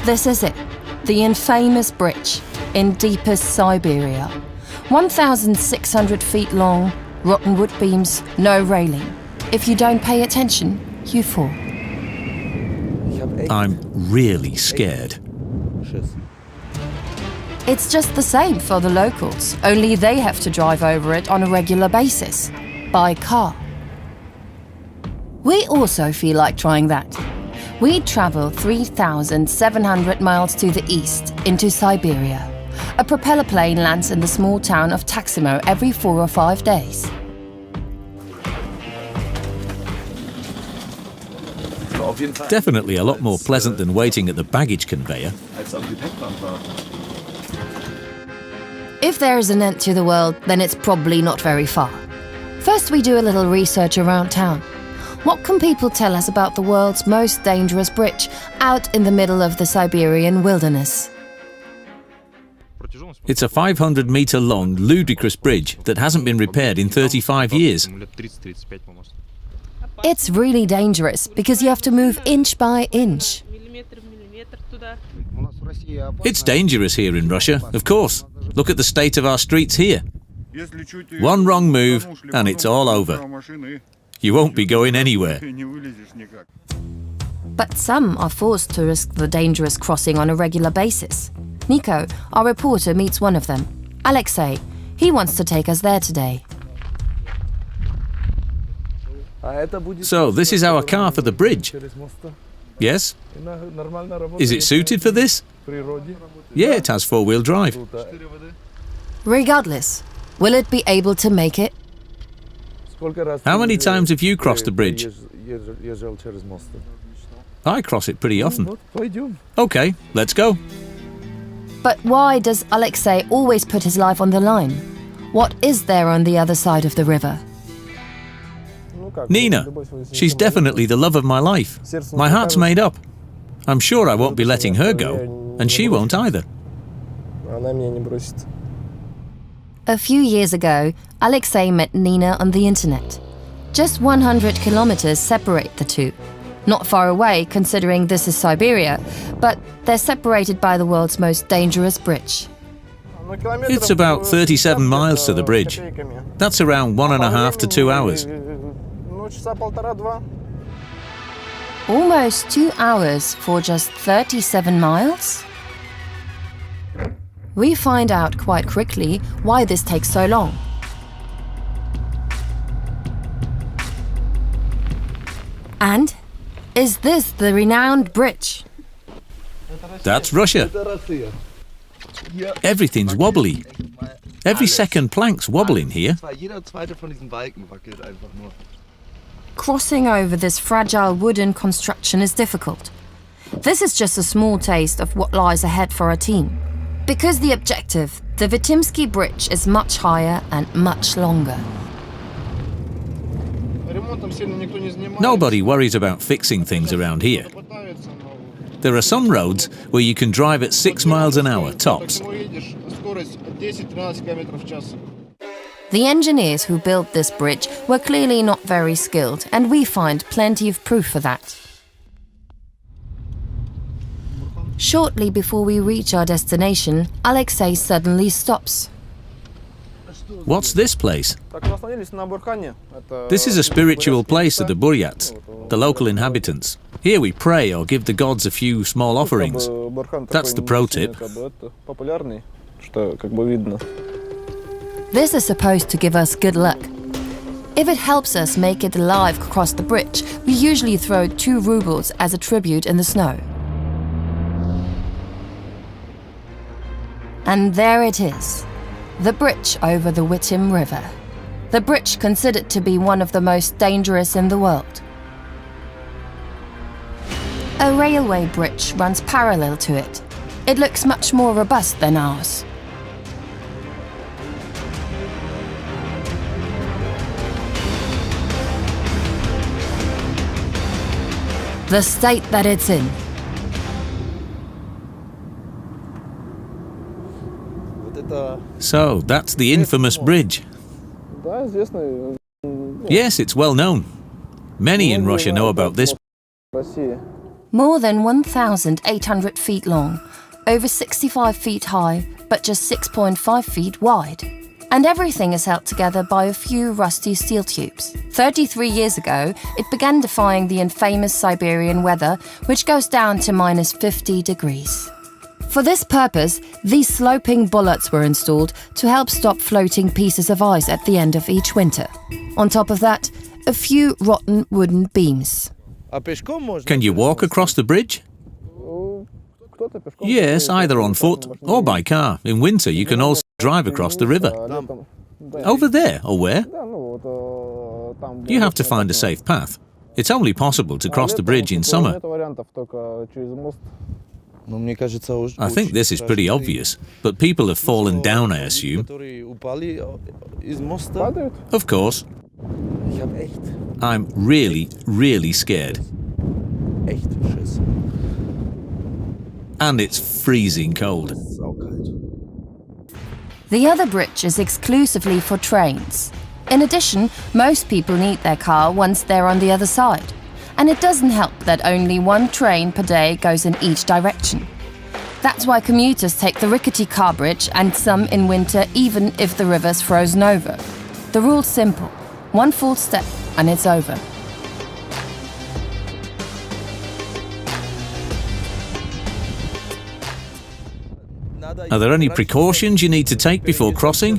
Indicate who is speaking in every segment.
Speaker 1: This is it, the infamous bridge in deepest Siberia. 1,600 feet long, rotten wood beams, no railing. If you don't pay attention, you fall.
Speaker 2: I'm really scared.
Speaker 1: It's just the same for the locals, only they have to drive over it on a regular basis, by car. We also feel like trying that. We travel 3,700 miles to the east, into Siberia. A propeller plane lands in the small town of Taksimo every 4 or 5 days.
Speaker 2: Definitely a lot more pleasant than waiting at the baggage conveyor.
Speaker 1: If there is an end to the world, then it's probably not very far. First, we do a little research around town. What can people tell us about the world's most dangerous bridge out in the middle of the Siberian wilderness?
Speaker 2: It's a 500-meter long, ludicrous bridge that hasn't been repaired in 35 years.
Speaker 1: It's really dangerous because you have to move inch by inch.
Speaker 2: It's dangerous here in Russia, of course. Look at the state of our streets here. One wrong move and it's all over. You won't be going anywhere.
Speaker 1: But some are forced to risk the dangerous crossing on a regular basis. Nico, our reporter, meets one of them. Alexei. He wants to take us there today.
Speaker 2: So this is our car for the bridge? Yes? Is it suited for this? Yeah, it has four-wheel drive.
Speaker 1: Regardless, will it be able to make it?
Speaker 2: How many times have you crossed the bridge? I cross it pretty often. Okay, let's go.
Speaker 1: But why does Alexei always put his life on the line? What is there on the other side of the river?
Speaker 2: Nina. She's definitely the love of my life. My heart's made up. I'm sure I won't be letting her go, and she won't either.
Speaker 1: A few years ago, Alexei met Nina on the internet. Just 100 kilometers separate the two. Not far away, considering this is Siberia, but they're separated by the world's most dangerous bridge.
Speaker 2: It's about 37 miles to the bridge. That's around 1.5 to 2 hours.
Speaker 1: Almost 2 hours for just 37 miles? We find out quite quickly why this takes so long. And is this the renowned bridge?
Speaker 2: That's Russia. Everything's wobbly. Every second plank's wobbling here.
Speaker 1: Crossing over this fragile wooden construction is difficult. This is just a small taste of what lies ahead for our team. Because the objective, the Vitimsky Bridge, is much higher and much longer.
Speaker 2: Nobody worries about fixing things around here. There are some roads where you can drive at 6 miles an hour tops.
Speaker 1: The engineers who built this bridge were clearly not very skilled, and we find plenty of proof for that. Shortly before we reach our destination, Alexei suddenly stops.
Speaker 2: What's this place? This is a spiritual place of the Buryats, the local inhabitants. Here we pray or give the gods a few small offerings. That's the pro tip.
Speaker 1: This is supposed to give us good luck. If it helps us make it alive across the bridge, we usually throw 2 rubles as a tribute in the snow. And there it is, the bridge over the Vitim River. The bridge considered to be one of the most dangerous in the world. A railway bridge runs parallel to it. It looks much more robust than ours. The state that it's in.
Speaker 2: So, that's the infamous bridge. Yes, it's well known. Many in Russia know about this.
Speaker 1: More than 1,800 feet long, over 65 feet high, but just 6.5 feet wide. And everything is held together by a few rusty steel tubes. 33 years ago, it began defying the infamous Siberian weather, which goes down to minus 50 degrees. For this purpose, these sloping bullets were installed to help stop floating pieces of ice at the end of each winter. On top of that, a few rotten wooden beams.
Speaker 2: Can you walk across the bridge? Yes, either on foot or by car. In winter, you can also drive across the river. Over there, or where? You have to find a safe path. It's only possible to cross the bridge in summer. I think this is pretty obvious, but people have fallen down, I assume. Of course. I'm really, really scared. And it's freezing cold.
Speaker 1: The other bridge is exclusively for trains. In addition, most people need their car once they're on the other side. And it doesn't help that only one train per day goes in each direction. That's why commuters take the rickety car bridge, and some in winter even if the river's frozen over. The rule's simple. One false step and it's over.
Speaker 2: Are there any precautions you need to take before crossing?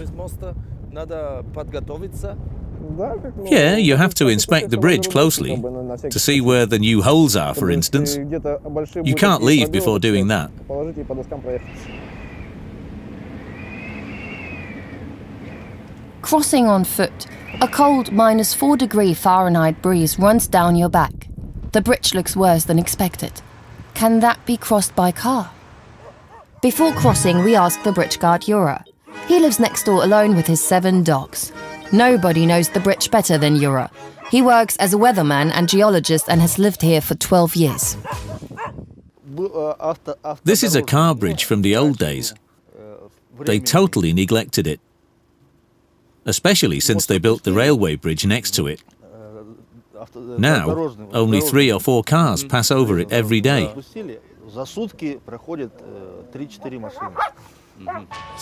Speaker 2: Yeah, you have to inspect the bridge closely to see where the new holes are, for instance. You can't leave before doing that.
Speaker 1: Crossing on foot, a cold minus 4 degree Fahrenheit breeze runs down your back. The bridge looks worse than expected. Can that be crossed by car? Before crossing, we ask the bridge guard Yura. He lives next door alone with his 7 dogs. Nobody knows the bridge better than Yura. He works as a weatherman and geologist and has lived here for 12 years.
Speaker 2: This is a car bridge from the old days. They totally neglected it. Especially since they built the railway bridge next to it. Now, only 3 or 4 cars pass over it every day.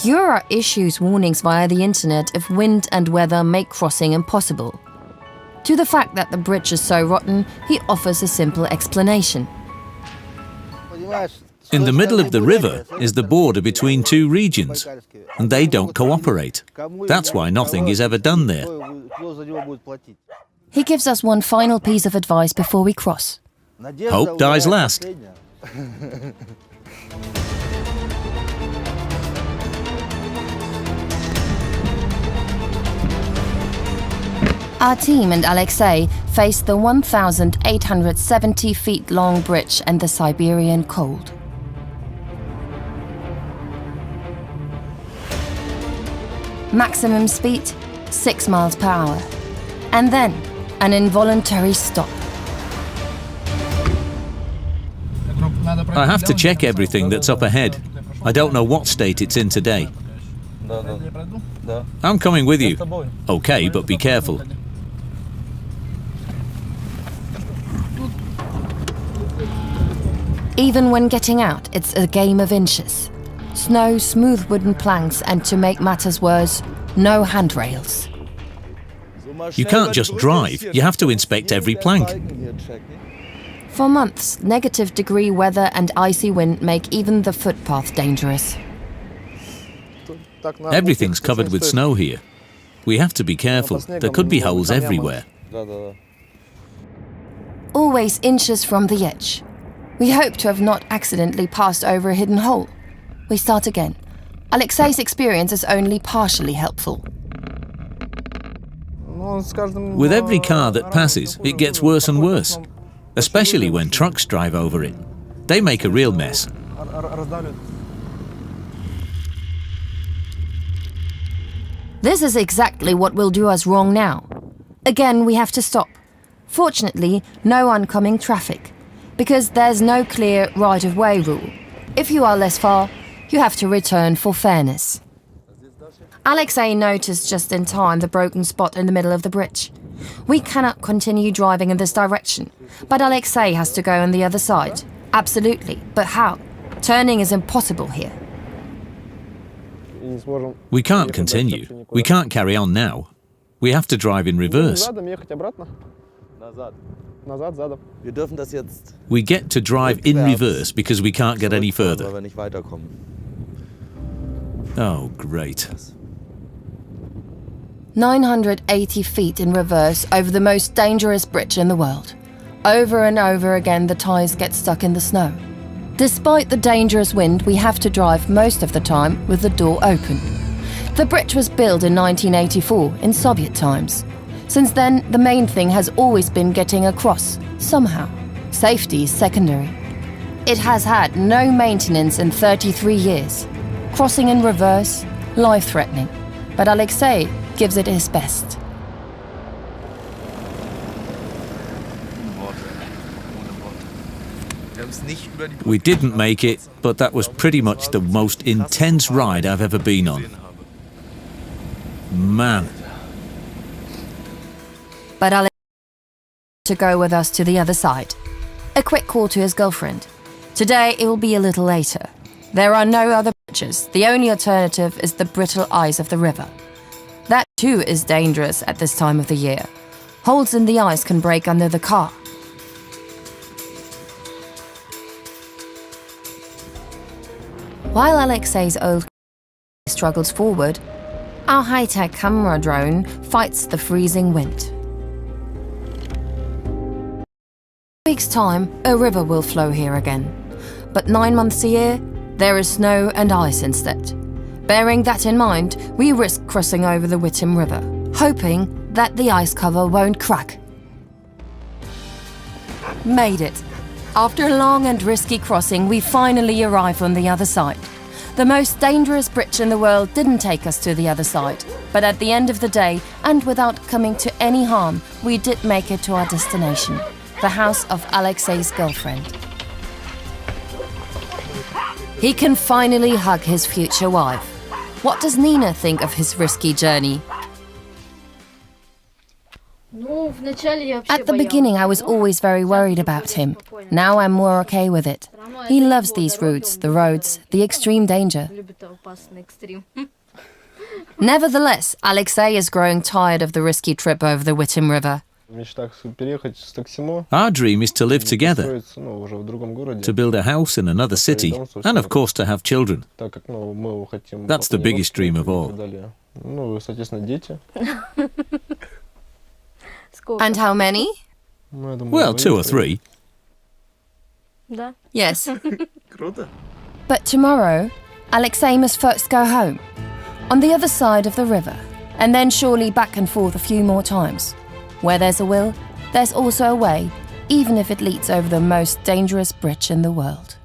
Speaker 1: Yura issues warnings via the internet if wind and weather make crossing impossible. To the fact that the bridge is so rotten, he offers a simple explanation.
Speaker 2: In the middle of the river is the border between 2 regions, and they don't cooperate. That's why nothing is ever done there.
Speaker 1: He gives us one final piece of advice before we cross.
Speaker 2: Hope dies last.
Speaker 1: Our team and Alexei face the 1,870 feet long bridge and the Siberian cold. Maximum speed, 6 miles per hour. And then, an involuntary stop.
Speaker 2: I have to check everything that's up ahead. I don't know what state it's in today. I'm coming with you. Okay, but be careful.
Speaker 1: Even when getting out, it's a game of inches. Snow, smooth wooden planks, and to make matters worse, no handrails.
Speaker 2: You can't just drive, you have to inspect every plank.
Speaker 1: For months, -degree weather and icy wind make even the footpath dangerous.
Speaker 2: Everything's covered with snow here. We have to be careful, there could be holes everywhere.
Speaker 1: Always inches from the edge. We hope to have not accidentally passed over a hidden hole. We start again. Alexei's experience is only partially helpful.
Speaker 2: With every car that passes, it gets worse and worse. Especially when trucks drive over it. They make a real mess.
Speaker 1: This is exactly what will do us wrong now. Again, we have to stop. Fortunately, no oncoming traffic, because there's no clear right-of-way rule. If you are less far, you have to return for fairness. Alexei noticed just in time the broken spot in the middle of the bridge. We cannot continue driving in this direction, but Alexei has to go on the other side. Absolutely, but how? Turning is impossible here.
Speaker 2: We can't continue. We can't carry on now. We have to drive in reverse. We get to drive in reverse because we can't get any further. Oh, great.
Speaker 1: 980 feet in reverse over the most dangerous bridge in the world. Over and over again, the tyres get stuck in the snow. Despite the dangerous wind, we have to drive most of the time with the door open. The bridge was built in 1984 in Soviet times. Since then, the main thing has always been getting across, somehow. Safety is secondary. It has had no maintenance in 33 years. Crossing in reverse, life-threatening. But Alexei gives it his best.
Speaker 2: We didn't make it, but that was pretty much the most intense ride I've ever been on. Man.
Speaker 1: But Alexei to go with us to the other side. A quick call to his girlfriend. Today it will be a little later. There are no other bridges. The only alternative is the brittle ice of the river. That too is dangerous at this time of the year. Holes in the ice can break under the car. While Alexei's old struggles forward, our high-tech camera drone fights the freezing wind. In a week's time, a river will flow here again. But 9 months a year, there is snow and ice instead. Bearing that in mind, we risk crossing over the Vitim River, hoping that the ice cover won't crack. Made it. After a long and risky crossing, we finally arrive on the other side. The most dangerous bridge in the world didn't take us to the other side, but at the end of the day, and without coming to any harm, we did make it to our destination, the house of Alexei's girlfriend. He can finally hug his future wife. What does Nina think of his risky journey? At the beginning, I was always very worried about him. Now I'm more okay with it. He loves these routes, the roads, the extreme danger. Nevertheless, Alexei is growing tired of the risky trip over the Vitim River.
Speaker 2: Our dream is to live together, to build a house in another city, and of course to have children. That's the biggest dream of all.
Speaker 1: And how many?
Speaker 2: Well, 2 or 3.
Speaker 1: Yes. But tomorrow, Alexei must first go home, on the other side of the river, and then surely back and forth a few more times. Where there's a will, there's also a way, even if it leads over the most dangerous bridge in the world.